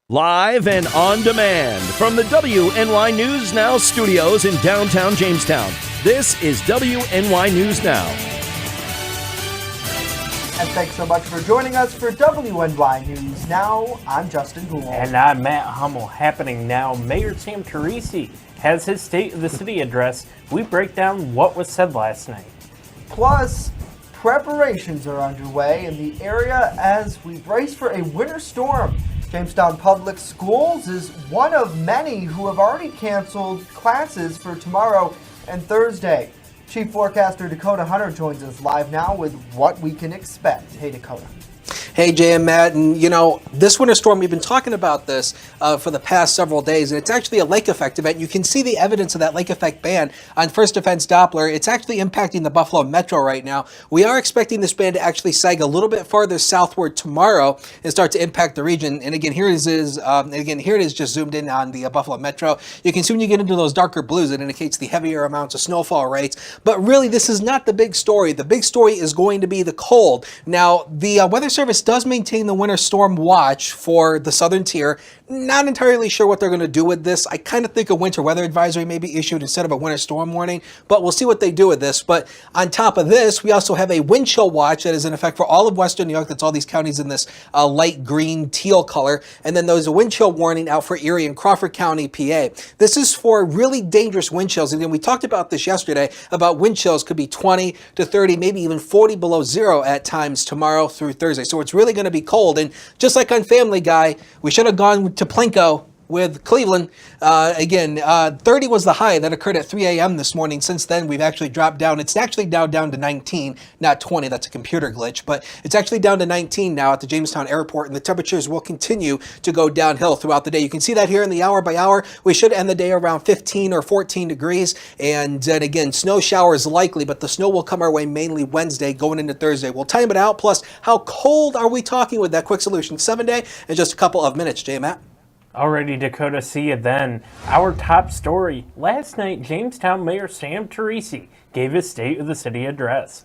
Live and on demand from the WNY News Now studios in downtown Jamestown. This is WNY News Now. And thanks so much for joining us for WNY News Now. I'm Justin Gould. And I'm Matt Hummel. Happening now, Mayor Sam Teresi has his State of the City address. We break down what was said last night. Plus, preparations are underway in the area as we brace for a winter storm. Jamestown Public Schools is one of many who have already canceled classes for tomorrow and Thursday. Chief Forecaster Dakota Hunter joins us live now with what we can expect. Hey, Dakota. Hey, Jay and Matt, and this winter storm, we've been talking about this for the past several days, and it's actually a lake effect event. You can see the evidence of that lake effect band on First Defense Doppler. It's actually impacting the Buffalo Metro right now. We are expecting this band to actually sag a little bit farther southward tomorrow and start to impact the region. And again, here it is just zoomed in on the Buffalo Metro. You can see when you get into those darker blues, it indicates the heavier amounts of snowfall rates. But really, this is not the big story. The big story is going to be the cold. Now, the Weather Service does maintain the winter storm watch for the southern tier. Not entirely sure what they're going to do with this. I kind of think a winter weather advisory may be issued instead of a winter storm warning, but we'll see what they do with this. But on top of this, we also have a wind chill watch that is in effect for all of western New York. That's all these counties in this light green teal color. And then there's a wind chill warning out for Erie and Crawford County, PA. This is for really dangerous wind chills. And then we talked about this yesterday about wind chills could be 20 to 30, maybe even 40 below zero at times tomorrow through Thursday. So it's really going to be cold. And just like on Family Guy, we should have gone to Plinko with Cleveland. 30 was the high that occurred at 3 a.m. this morning. Since then, we've actually dropped down. It's actually now down to 19, not 20. That's a computer glitch, but it's actually down to 19 now at the Jamestown Airport, and the temperatures will continue to go downhill throughout the day. You can see that here in the hour by hour. We should end the day around 15 or 14 degrees, and then again, snow showers likely, but the snow will come our way mainly Wednesday going into Thursday. We'll time it out, plus how cold are we talking with that quick solution 7-day in just a couple of minutes, Jay, Matt. Alrighty, Dakota, see you then. Our top story. Last night, Jamestown Mayor Sam Teresi gave his State of the City address.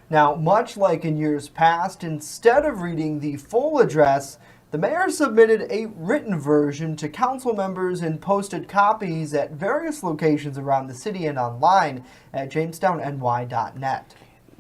Now, much like in years past, instead of reading the full address, the mayor submitted a written version to council members and posted copies at various locations around the city and online at jamestowny.net.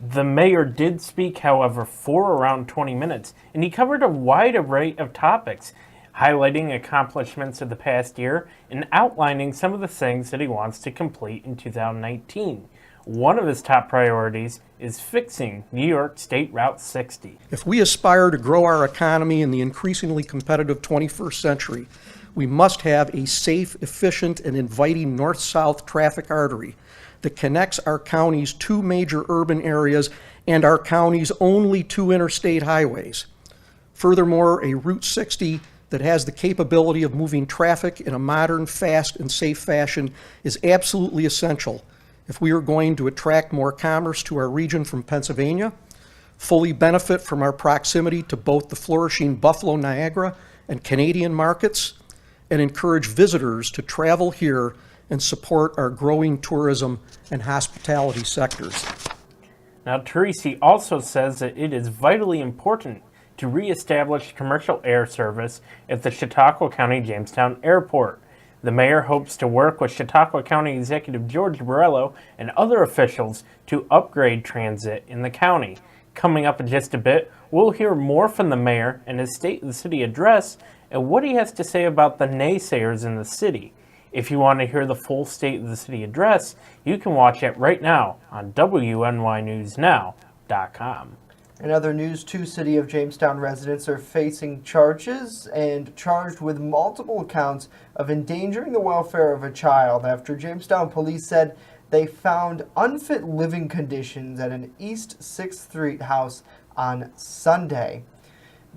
The mayor did speak, however, for around 20 minutes, and he covered a wide array of topics, highlighting accomplishments of the past year and outlining some of the things that he wants to complete in 2019. One of his top priorities is fixing New York State Route 60. If we aspire to grow our economy in the increasingly competitive 21st century, we must have a safe, efficient, and inviting north-south traffic artery that connects our county's two major urban areas and our county's only two interstate highways. Furthermore, a Route 60 that has the capability of moving traffic in a modern, fast, and safe fashion is absolutely essential if we are going to attract more commerce to our region from Pennsylvania, fully benefit from our proximity to both the flourishing Buffalo, Niagara, and Canadian markets, and encourage visitors to travel here and support our growing tourism and hospitality sectors. Now, Teresi also says that it is vitally important to reestablish commercial air service at the Chautauqua County Jamestown Airport. The mayor hopes to work with Chautauqua County Executive George Borrello and other officials to upgrade transit in the county. Coming up in just a bit, we'll hear more from the mayor and his State of the City address and what he has to say about the naysayers in the city. If you want to hear the full State of the City address, you can watch it right now on WNYNewsNow.com. In other news, two City of Jamestown residents are facing charges and charged with multiple counts of endangering the welfare of a child after Jamestown police said they found unfit living conditions at an East 6th Street house on Sunday.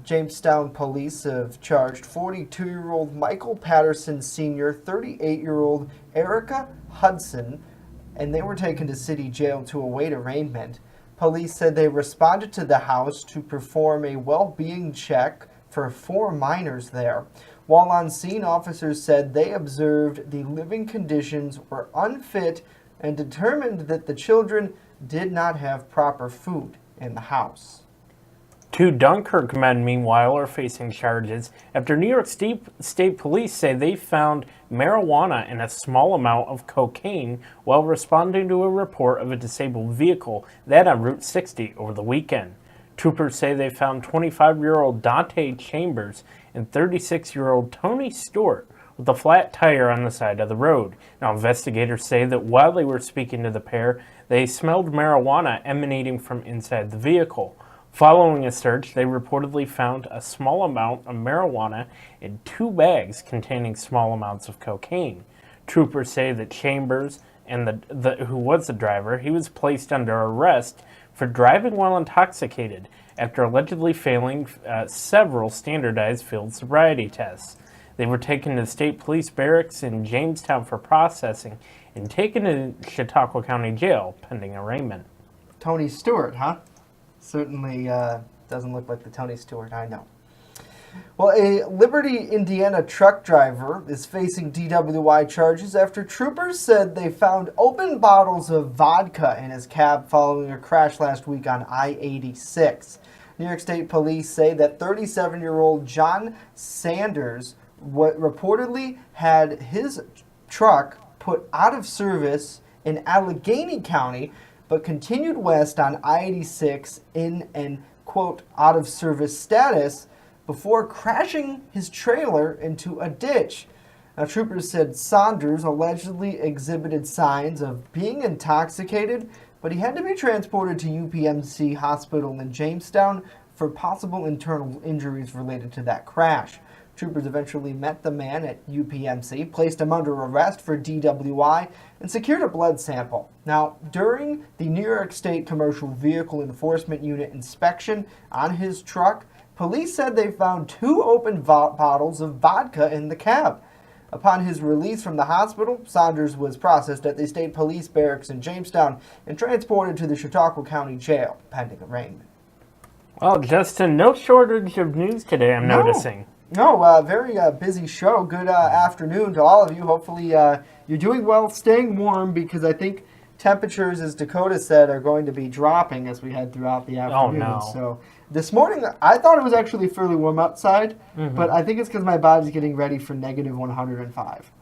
Jamestown police have charged 42-year-old Michael Patterson Sr., 38-year-old Erica Hudson, and they were taken to city jail to await arraignment. Police said they responded to the house to perform a well-being check for 4 minors there. While on scene, officers said they observed the living conditions were unfit and determined that the children did not have proper food in the house. Two Dunkirk men, meanwhile, are facing charges after New York State Police say they found marijuana and a small amount of cocaine while responding to a report of a disabled vehicle that on Route 60 over the weekend. Troopers say they found 25-year-old Dante Chambers and 36-year-old Tony Stewart with a flat tire on the side of the road. Now, investigators say that while they were speaking to the pair, they smelled marijuana emanating from inside the vehicle. Following a search, they reportedly found a small amount of marijuana in 2 bags containing small amounts of cocaine. Troopers say that Chambers, and who was the driver, he was placed under arrest for driving while intoxicated after allegedly failing several standardized field sobriety tests. They were taken to the state police barracks in Jamestown for processing and taken to Chautauqua County Jail pending arraignment. Tony Stewart, huh? Certainly doesn't look like the Tony Stewart I know. Well, a Liberty, Indiana truck driver is facing DWI charges after troopers said they found open bottles of vodka in his cab following a crash last week on I-86. New York State Police say that 37-year-old John Sanders reportedly had his truck put out of service in Allegheny County, but continued west on I-86 in an, quote, out-of-service status before crashing his trailer into a ditch. Now, troopers said Saunders allegedly exhibited signs of being intoxicated, but he had to be transported to UPMC Hospital in Jamestown for possible internal injuries related to that crash. Troopers eventually met the man at UPMC, placed him under arrest for DWI, and secured a blood sample. Now, during the New York State Commercial Vehicle Enforcement Unit inspection on his truck, police said they found 2 open bottles of vodka in the cab. Upon his release from the hospital, Saunders was processed at the State Police Barracks in Jamestown and transported to the Chautauqua County Jail, pending arraignment. Well, Justin, no shortage of news today, I'm noticing. No, very busy show. Good afternoon to all of you. Hopefully you're doing well, staying warm, because I think temperatures, as Dakota said, are going to be dropping as we head throughout the afternoon. Oh, no. So this morning, I thought it was actually fairly warm outside, but I think it's because my body's getting ready for negative 105.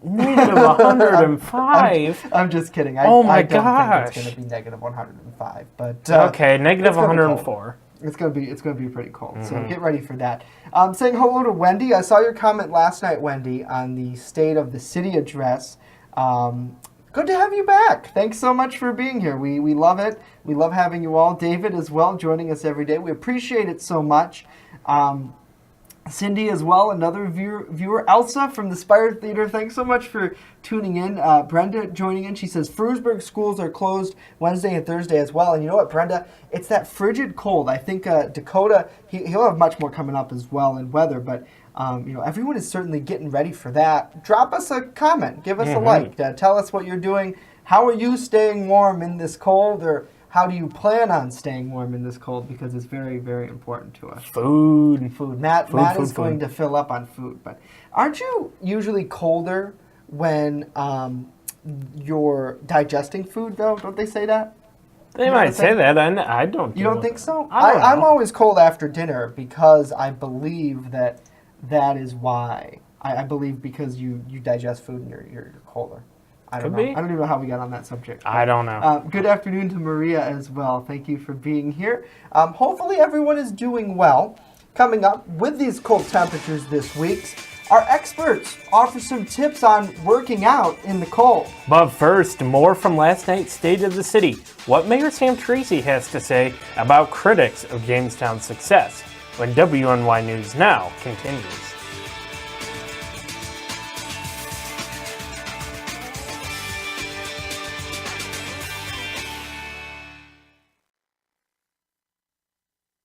Negative 105? I'm just kidding. Oh my I don't gosh. think it's going to be negative 105. But okay, negative 104. It's gonna be pretty cold, so get ready for that. Saying hello to Wendy. I saw your comment last night, Wendy, on the State of the City address. Good to have you back. Thanks so much for being here. We love it. We love having you all. David as well, joining us every day. We appreciate it so much. Cindy as well, another viewer. Elsa from the Spire Theater, thanks so much for tuning in. Brenda joining in. She says Frewsburg schools are closed Wednesday and Thursday as well. And you know what, Brenda? It's that frigid cold. I think Dakota, he'll have much more coming up as well in weather, but everyone is certainly getting ready for that. Drop us a comment. Give us a like. Tell us what you're doing. How are you staying warm in this cold, or how do you plan on staying warm in this cold? Because it's very, very important to us. Food. Matt is going to fill up on food. But aren't you usually colder when you're digesting food, though? Don't they say that? They might say that. I don't. You don't think so? I'm always cold after dinner because I believe that is why. I believe because you digest food and you're colder. I don't know. I don't even know how we got on that subject. I don't know. Good afternoon to Maria as well. Thank you for being here. Hopefully everyone is doing well. Coming up with these cold temperatures this week, our experts offer some tips on working out in the cold. But first, more from last night's State of the City. What Mayor Sam Tracy has to say about critics of Jamestown's success when WNY News Now continues.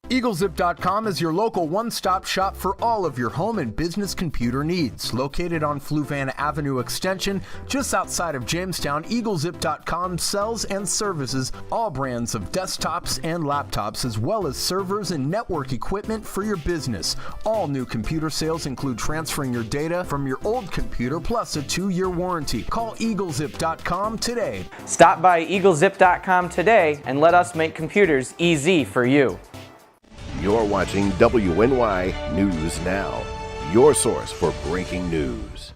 EagleZip.com is your local one-stop shop for all of your home and business computer needs. Located on Fluvan Avenue Extension, just outside of Jamestown, EagleZip.com sells and services all brands of desktops and laptops, as well as servers and network equipment for your business. All new computer sales include transferring your data from your old computer, plus a 2-year warranty. Call EagleZip.com today. Stop by EagleZip.com today and let us make computers easy for you. You're watching WNY News Now, your source for breaking news.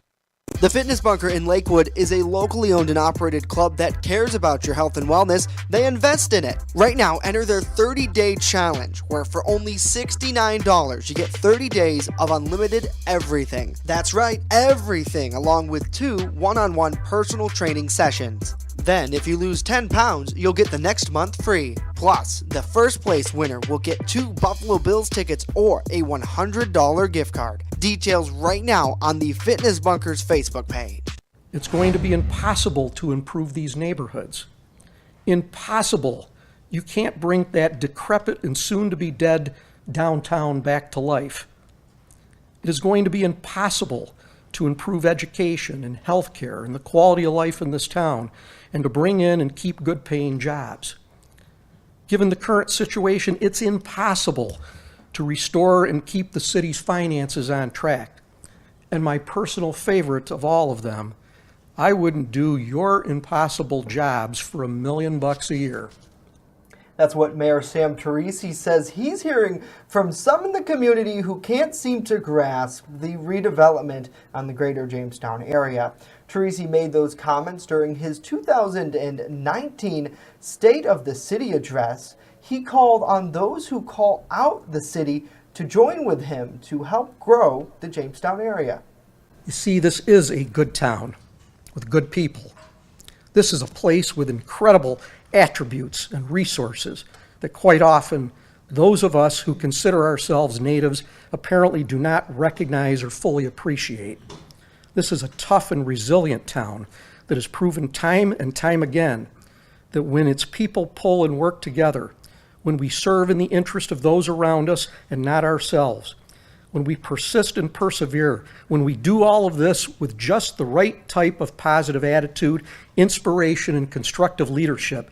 The Fitness Bunker in Lakewood is a locally owned and operated club that cares about your health and wellness. They invest in it. Right now, enter their 30-day challenge, where for only $69, you get 30 days of unlimited everything. That's right, everything, along with 2 one-on-one personal training sessions. Then, if you lose 10 pounds, you'll get the next month free. Plus, the first place winner will get 2 Buffalo Bills tickets or a $100 gift card. Details right now on the Fitness Bunker's Facebook page. It's going to be impossible to improve these neighborhoods. Impossible. You can't bring that decrepit and soon-to-be dead downtown back to life. It is going to be impossible to improve education and health care and the quality of life in this town and to bring in and keep good-paying jobs. Given the current situation, it's impossible to restore and keep the city's finances on track. And my personal favorite of all of them, I wouldn't do your impossible jobs for $1 million a year. That's what Mayor Sam Teresi says he's hearing from some in the community who can't seem to grasp the redevelopment on the greater Jamestown area. Teresi made those comments during his 2019 State of the City address. He called on those who call out the city to join with him to help grow the Jamestown area. You see, this is a good town with good people. This is a place with incredible attributes and resources that quite often those of us who consider ourselves natives apparently do not recognize or fully appreciate. This is a tough and resilient town that has proven time and time again that when its people pull and work together, when we serve in the interest of those around us and not ourselves, when we persist and persevere, when we do all of this with just the right type of positive attitude, inspiration, and constructive leadership,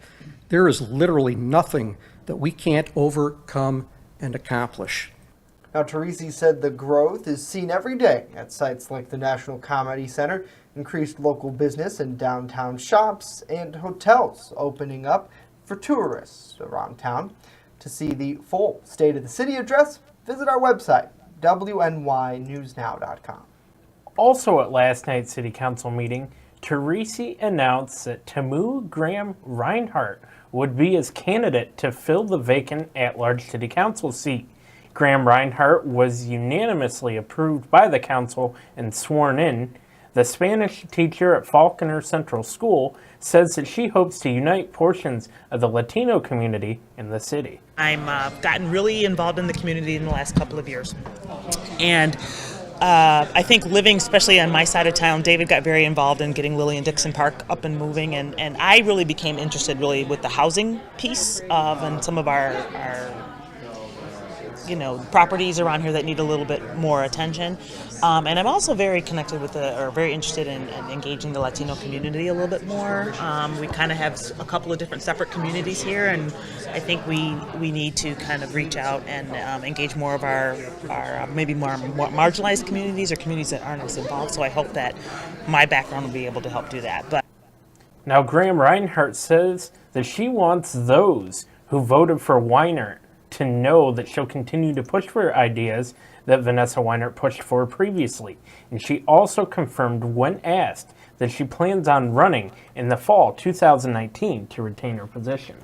there is literally nothing that we can't overcome and accomplish. Now, Teresi said the growth is seen every day at sites like the National Comedy Center, increased local business and downtown shops, and hotels opening up for tourists around town. To see the full State of the City address, visit our website, WNYNewsNow.com. Also at last night's City Council meeting, Teresi announced that Tamu Graham Reinhardt would be his candidate to fill the vacant at-large City Council seat. Graham Reinhardt was unanimously approved by the council and sworn in. The Spanish teacher at Falconer Central School says that she hopes to unite portions of the Latino community in the city. I'm gotten really involved in the community in the last couple of years. And I think living, especially on my side of town, David got very involved in getting Lillian Dixon Park up and moving. And I really became interested with the housing piece of and some of our properties around here that need a little bit more attention. And I'm also very connected very interested in engaging the Latino community a little bit more. We kind of have a couple of different separate communities here, and I think we need to kind of reach out and engage more of our maybe more marginalized communities or communities that aren't as involved. So I hope that my background will be able to help do that. But now Graham Reinhardt says that she wants those who voted for Weinert to know that she'll continue to push for ideas that Vanessa Weinert pushed for previously. And she also confirmed when asked that she plans on running in the fall 2019 to retain her position.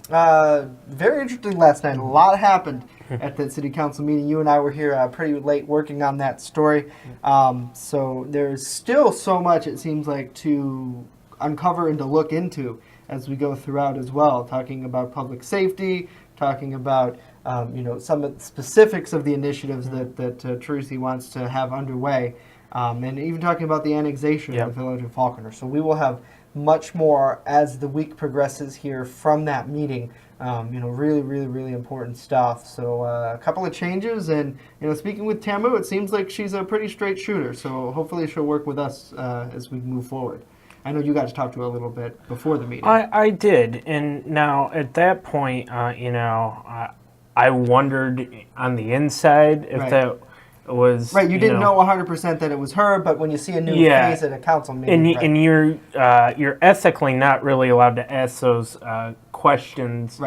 Very interesting last night. A lot happened at that city council meeting. You and I were here pretty late working on that story. So there's still so much, it seems like, to uncover and to look into as we go throughout as well, talking about public safety, talking about some of the specifics of the initiatives that Teresi wants to have underway, and even talking about the annexation of the village of Falconer. So we will have much more as the week progresses here from that meeting. Really, really, really important stuff. So a couple of changes, and speaking with Tamu, it seems like she's a pretty straight shooter. So hopefully she'll work with us as we move forward. I know you got to talk to her a little bit before the meeting. I did, and now at that point, I wondered on the inside if that was right. You didn't know 100% that it was her, but when you see a new face at a council meeting, and you're ethically not really allowed to ask those questions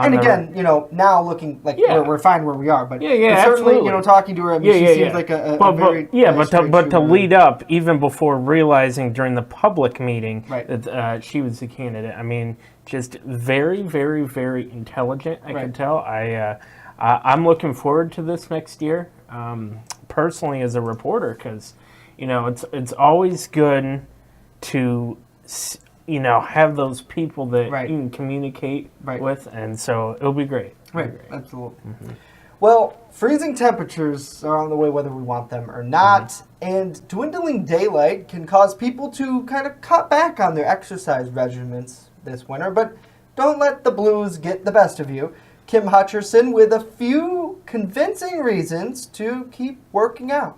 And again, you know, now looking like we're fine where we are, but yeah, certainly, absolutely. you know, talking to her, I mean, she seems like a very nice, but to straight lead up even before realizing during the public meeting Right. that she was the candidate. I mean, just very, very, very intelligent. I can tell. I'm looking forward to this next year, personally as a reporter, because you know it's always good to have those people that you can communicate with, and so it'll be great. Absolutely. Well, freezing temperatures are on the way whether we want them or not, and dwindling daylight can cause people to kind of cut back on their exercise regimens this winter, but don't let the blues get the best of you. Kim Hutcherson with a few convincing reasons to keep working out.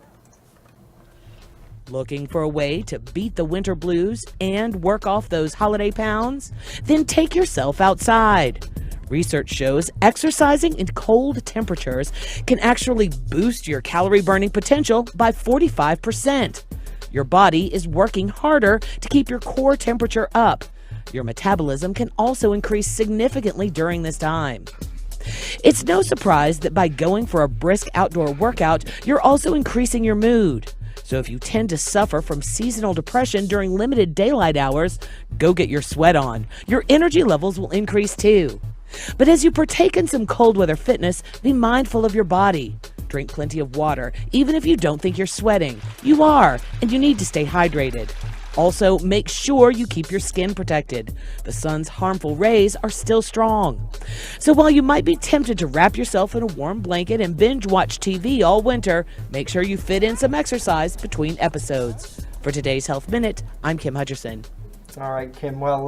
Looking for a way to beat the winter blues and work off those holiday pounds? Then take yourself outside. Research shows exercising in cold temperatures can actually boost your calorie burning potential by 45%. Your body is working harder to keep your core temperature up. Your metabolism can also increase significantly during this time. It's no surprise that by going for a brisk outdoor workout, you're also increasing your mood. So if you tend to suffer from seasonal depression during limited daylight hours, go get your sweat on. Your energy levels will increase too. But as you partake in some cold weather fitness, be mindful of your body. Drink plenty of water, even if you don't think you're sweating. You are, and you need to stay hydrated. Also, make sure you keep your skin protected. The sun's harmful rays are still strong. So while you might be tempted to wrap yourself in a warm blanket and binge watch TV all winter, make sure you fit in some exercise between episodes. For today's Health Minute, I'm Kim Hutcherson. All right, Kim. Well,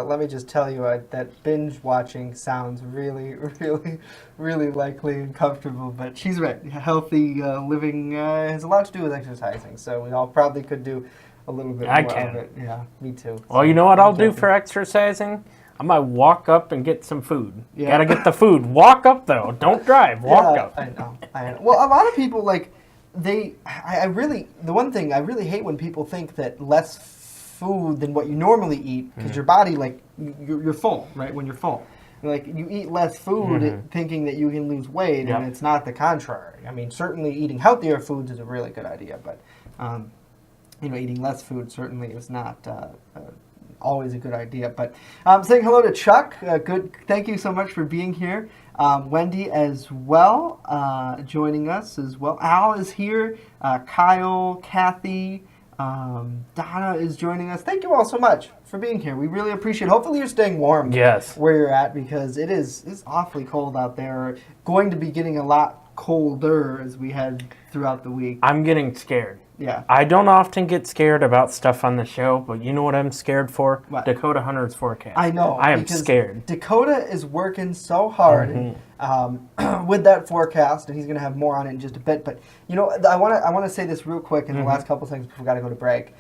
let me just tell you that binge watching sounds really, really, really likely and comfortable. But she's right. Healthy living has a lot to do with exercising. So we all probably could do a little bit more of it. Yeah, me too. Well, you know what I'll do for exercising? I might walk up and get some food. Yeah. Gotta get the food. Walk up though. Don't drive. Walk up. I know. Well, a lot of people the one thing I really hate when people think that less food than what you normally eat, because your body, you're full, right? When you're full, like you eat less food thinking that you can lose weight, and it's not the contrary. I mean, certainly eating healthier foods is a really good idea, but eating less food certainly is not always a good idea. But saying hello to Chuck. Thank you so much for being here. Wendy as well, joining us as well. Al is here. Kyle, Kathy, Donna is joining us. Thank you all so much for being here. We really appreciate it. Hopefully you're staying warm where you're at, because it's awfully cold out there. Going to be getting a lot colder as we head throughout the week. I'm getting scared. Yeah. I don't often get scared about stuff on the show, but you know what I'm scared for? What? Dakota Hunter's forecast. I know. I am scared. Dakota is working so hard with that forecast, and he's going to have more on it in just a bit. But I want to say this real quick in the last couple seconds before we got to go to break.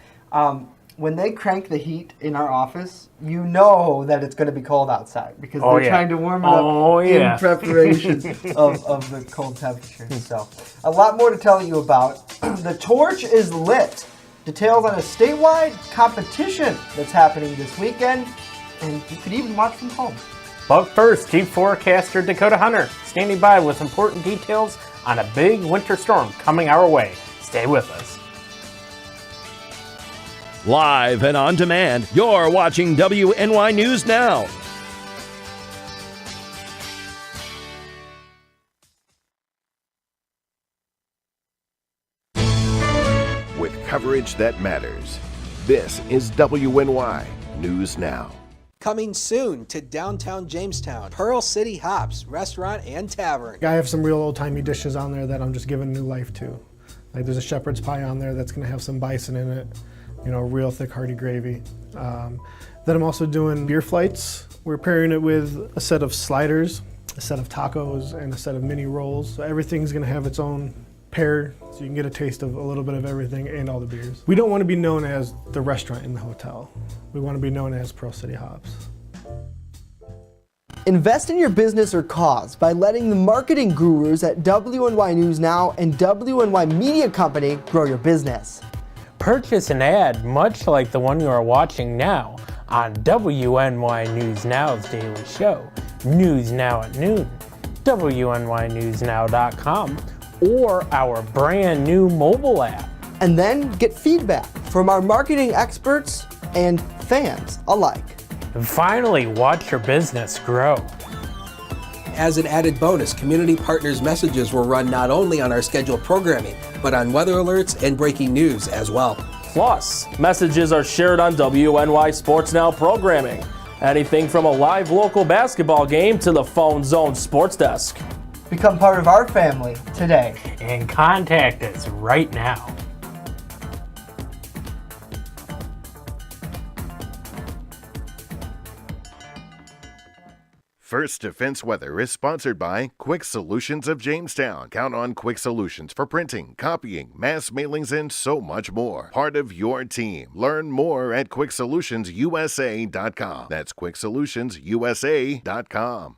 When they crank the heat in our office, you know that it's going to be cold outside, because they're trying to warm it up in preparation of the cold temperatures. So a lot more to tell you about. The torch is lit. Details on a statewide competition that's happening this weekend, and you could even watch from home. But first, Chief Forecaster Dakota Hunter standing by with important details on a big winter storm coming our way. Stay with us. Live and on demand, you're watching WNY News Now. With coverage that matters, this is WNY News Now. Coming soon to downtown Jamestown, Pearl City Hops Restaurant and Tavern. I have some real old-timey dishes on there that I'm just giving new life to. Like there's a shepherd's pie on there that's gonna have some bison in it, real thick hearty gravy. Then I'm also doing beer flights. We're pairing it with a set of sliders, a set of tacos, and a set of mini rolls. So everything's gonna have its own pair, so you can get a taste of a little bit of everything and all the beers. We don't want to be known as the restaurant in the hotel. We want to be known as Pearl City Hops. Invest in your business or cause by letting the marketing gurus at WNY News Now and WNY Media Company grow your business. Purchase an ad much like the one you are watching now on WNY News Now's daily show, News Now at Noon, WNYNewsNow.com, or our brand new mobile app. And then get feedback from our marketing experts and fans alike. And finally, watch your business grow. As an added bonus, Community Partners messages will run not only on our scheduled programming, but on weather alerts and breaking news as well. Plus, messages are shared on WNY Sports Now programming. Anything from a live local basketball game to the Phone Zone Sports Desk. Become part of our family today. And contact us right now. First Defense Weather is sponsored by Quick Solutions of Jamestown. Count on Quick Solutions for printing, copying, mass mailings, and so much more. Part of your team. Learn more at QuickSolutionsUSA.com. That's QuickSolutionsUSA.com.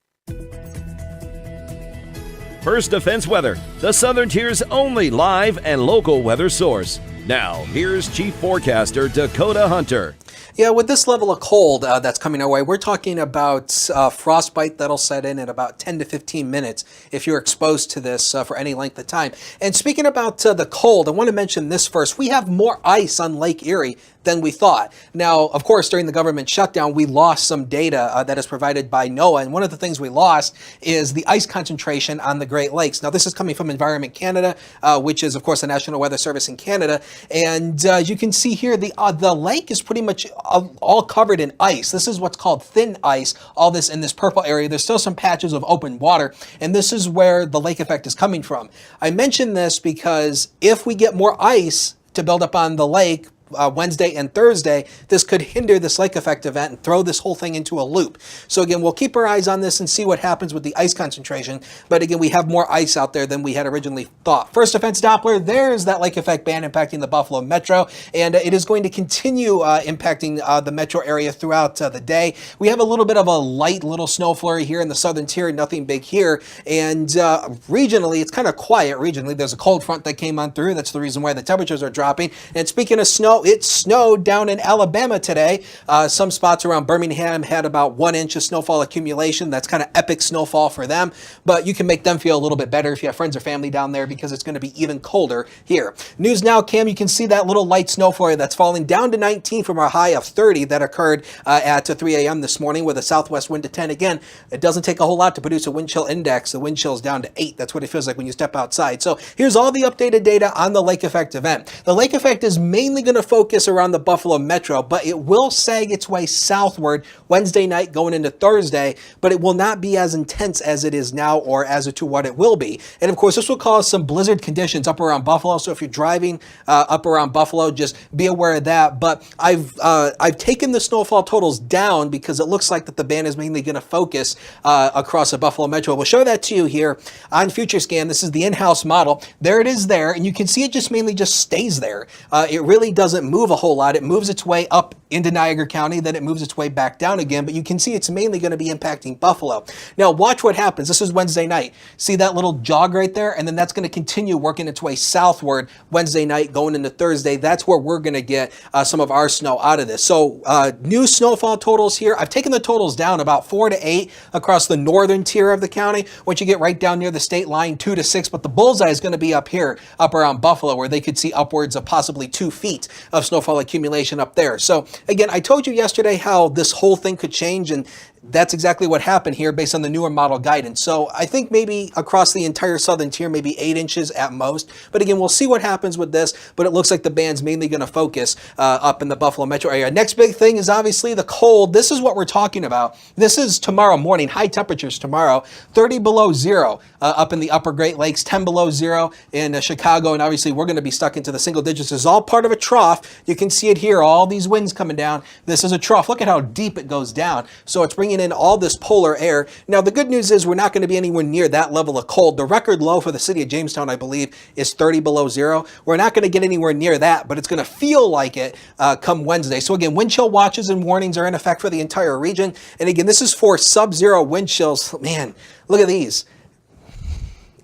First Defense Weather, the Southern Tier's only live and local weather source. Now, here's Chief Forecaster Dakota Hunter. Yeah, with this level of cold that's coming our way, we're talking about frostbite that'll set in about 10 to 15 minutes if you're exposed to this for any length of time. And speaking about the cold, I want to mention this first. We have more ice on Lake Erie than we thought. Now, of course, during the government shutdown, we lost some data that is provided by NOAA. And one of the things we lost is the ice concentration on the Great Lakes. Now, this is coming from Environment Canada, which is, of course, the National Weather Service in Canada. And you can see here, the lake is pretty much all covered in ice. This is what's called thin ice, all this in this purple area. There's still some patches of open water, and this is where the lake effect is coming from. I mention this because if we get more ice to build up on the lake, Wednesday and Thursday, this could hinder this lake effect event and throw this whole thing into a loop. So again, we'll keep our eyes on this and see what happens with the ice concentration. But again, we have more ice out there than we had originally thought. First Defense Doppler, there's that lake effect band impacting the Buffalo Metro, and it is going to continue impacting the metro area throughout the day. We have a little bit of a light little snow flurry here in the southern tier, nothing big here. And regionally, it's kind of quiet regionally. There's a cold front that came on through. That's the reason why the temperatures are dropping. And speaking of snow, it snowed down in Alabama today. Some spots around Birmingham had about 1 inch of snowfall accumulation. That's kind of epic snowfall for them, but you can make them feel a little bit better if you have friends or family down there because it's going to be even colder here. News Now, Cam, you can see that little light snow flurry that's falling down to 19 from our high of 30 that occurred at 3 a.m. this morning with a southwest wind to 10. Again, it doesn't take a whole lot to produce a wind chill index. The wind chill is down to 8. That's what it feels like when you step outside. So here's all the updated data on the lake effect event. The lake effect is mainly going to focus around the Buffalo Metro, but it will sag its way southward Wednesday night going into Thursday, but it will not be as intense as it is now or as to what it will be. And of course, this will cause some blizzard conditions up around Buffalo. So if you're driving up around Buffalo, just be aware of that. But I've taken the snowfall totals down because it looks like that the band is mainly going to focus across the Buffalo Metro. We'll show that to you here on FutureScan. This is the in-house model. There it is there, and you can see it just mainly just stays there. It really doesn't move a whole lot. It moves its way up into Niagara County, then it moves its way back down again, but you can see it's mainly going to be impacting Buffalo. Now watch what happens. This is Wednesday night. See that little jog right there? And then that's going to continue working its way southward Wednesday night going into Thursday. That's where we're going to get some of our snow out of this. So new snowfall totals here. I've taken the totals down about 4 to 8 across the northern tier of the county. Once you get right down near the state line, 2 to 6, but the bullseye is going to be up here, up around Buffalo, where they could see upwards of possibly 2 feet of snowfall accumulation up there. So again, I told you yesterday how this whole thing could change, and that's exactly what happened here based on the newer model guidance. So I think maybe across the entire southern tier, maybe 8 inches at most. But again, we'll see what happens with this, but it looks like the band's mainly going to focus up in the Buffalo metro area. Next big thing is obviously the cold. This is what we're talking about. This is tomorrow morning, high temperatures tomorrow, 30 below zero up in the upper Great Lakes, 10 below zero in Chicago, and obviously we're going to be stuck into the single digits. This is all part of a trough. You can see it here, all these winds coming down. This is a trough. Look at how deep it goes down. So it's bringing in all this polar air. Now, the good news is we're not going to be anywhere near that level of cold. The record low for the city of Jamestown, I believe, is 30 below zero. We're not going to get anywhere near that, but it's going to feel like it come Wednesday. So again, wind chill watches and warnings are in effect for the entire region. And again, this is for sub-zero wind chills. Man, look at these.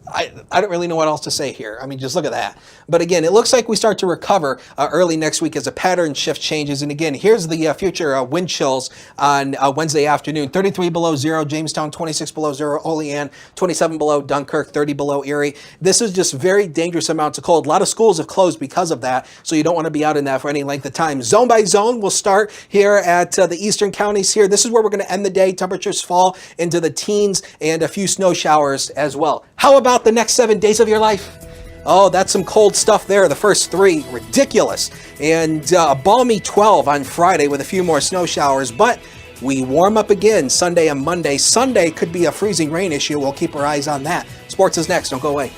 I don't really know what else to say here. I mean, just look at that. But again, it looks like we start to recover early next week as a pattern shift changes. And again, here's the future wind chills on Wednesday afternoon. 33 below zero, Jamestown, 26 below zero, Olean, 27 below Dunkirk, 30 below Erie. This is just very dangerous amounts of cold. A lot of schools have closed because of that, so you don't want to be out in that for any length of time. Zone by zone, we'll start here at the eastern counties here. This is where we're going to end the day. Temperatures fall into the teens and a few snow showers as well. How about the next 7 days of your life? Oh, that's some cold stuff there. The first 3, ridiculous. And a balmy 12 on Friday with a few more snow showers. But we warm up again Sunday and Monday. Sunday could be a freezing rain issue. We'll keep our eyes on that. Sports is next. Don't go away.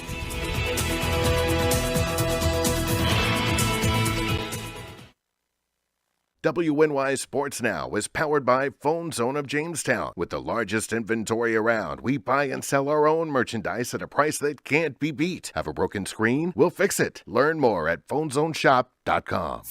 WNY Sports Now is powered by Phone Zone of Jamestown. With the largest inventory around, we buy and sell our own merchandise at a price that can't be beat. Have a broken screen? We'll fix it. Learn more at phonezoneshop.com.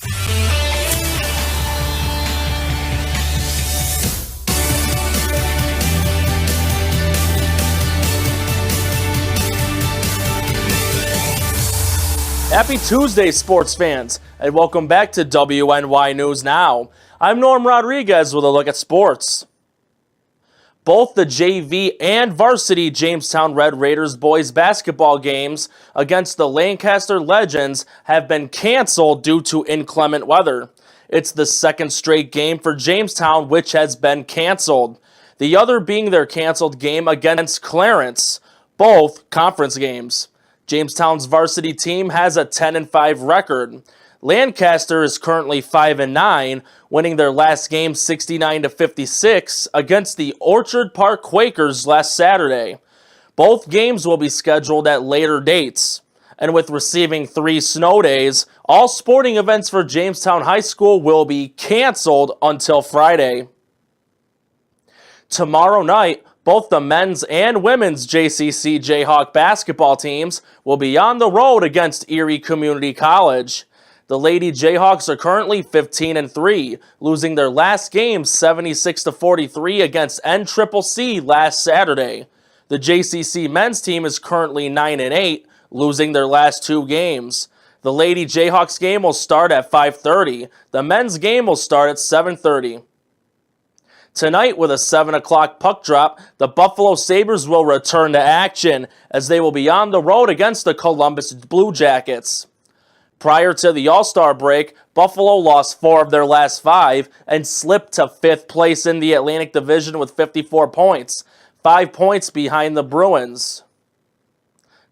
Happy Tuesday, sports fans, and welcome back to WNY News Now. I'm Norm Rodriguez with a look at sports. Both the JV and varsity Jamestown Red Raiders boys basketball games against the Lancaster Legends have been canceled due to inclement weather. It's the second straight game for Jamestown which has been canceled, the other being their canceled game against Clarence, both conference games. Jamestown's varsity team has a 10-5 record. Lancaster is currently 5-9, winning their last game 69-56 against the Orchard Park Quakers last Saturday. Both games will be scheduled at later dates. And with receiving 3 snow days, all sporting events for Jamestown High School will be canceled until Friday. Tomorrow night, both the men's and women's JCC Jayhawk basketball teams will be on the road against Erie Community College. The Lady Jayhawks are currently 15-3, losing their last game 76-43 against NCCC last Saturday. The JCC men's team is currently 9-8, losing their last 2 games. The Lady Jayhawks game will start at 5:30. The men's game will start at 7:30. Tonight, with a 7 o'clock puck drop, the Buffalo Sabres will return to action as they will be on the road against the Columbus Blue Jackets. Prior to the All-Star break, Buffalo lost 4 of their last 5 and slipped to 5th place in the Atlantic Division with 54 points, 5 points behind the Bruins.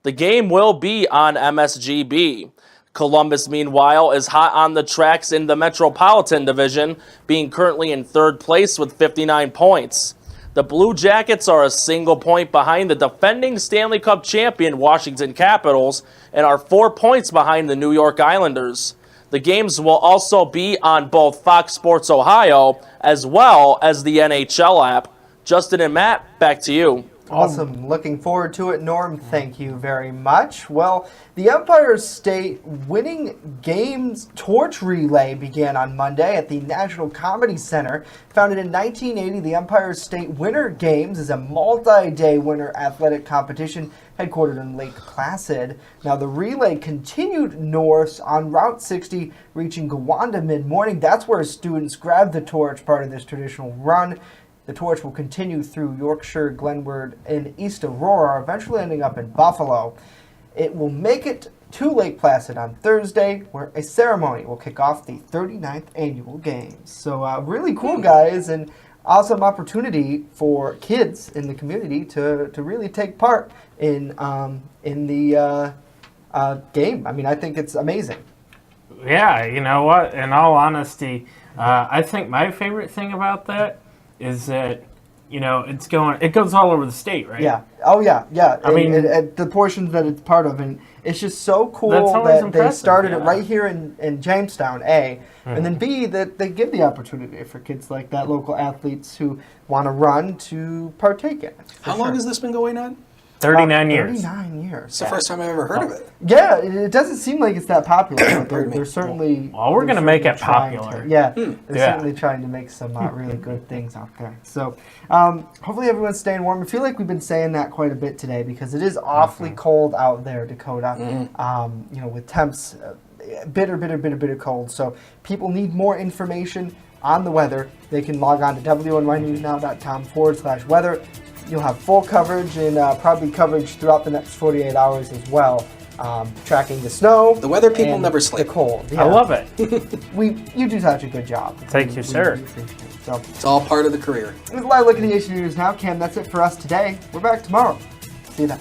The game will be on MSGB. Columbus, meanwhile, is hot on the tracks in the Metropolitan Division, being currently in 3rd place with 59 points. The Blue Jackets are a single point behind the defending Stanley Cup champion Washington Capitals and are 4 points behind the New York Islanders. The games will also be on both Fox Sports Ohio as well as the NHL app. Justin and Matt, back to you. Awesome. Looking forward to it, Norm. Thank you very much. Well, the Empire State Winning Games Torch Relay began on Monday at the National Comedy Center. Founded in 1980, the Empire State Winter Games is a multi-day winter athletic competition headquartered in Lake Placid. Now, the relay continued north on Route 60, reaching Gowanda mid-morning. That's where students grabbed the torch, part of this traditional run. The torch will continue through Yorkshire, Glenwood, and East Aurora, eventually ending up in Buffalo. It will make it to Lake Placid on Thursday, where a ceremony will kick off the 39th annual games. So really cool, guys, and awesome opportunity for kids in the community to really take part in the game. I mean, I think it's amazing. Yeah, you know what? In all honesty, I think my favorite thing about that is that, you know, it goes all over the state, right? Yeah. Oh, yeah, yeah. I mean, the portions that it's part of, and it's just so cool that they started it right here in Jamestown, A, and then B, that they give the opportunity for kids like that, local athletes who want to run, to partake in it. How long has this been going on? 39 years. 39 years. It's the first time I've ever heard of it. Yeah, it doesn't seem like it's that popular. But they're certainly. Well, we're going to make it popular. They're certainly trying to make some really good things out there. So hopefully everyone's staying warm. I feel like we've been saying that quite a bit today because it is awfully cold out there, Dakota. With temps bitter cold. So people need more information on the weather. They can log on to WNYNewsNow.com/weather. You'll have full coverage and probably coverage throughout the next 48 hours as well. Tracking the snow. The weather people never sleep. The cold. I love it. You do such a good job. Thank you, sir. We appreciate it. So, it's all part of the career. With Live Look at the News Now, Cam, that's it for us today. We're back tomorrow. See you then.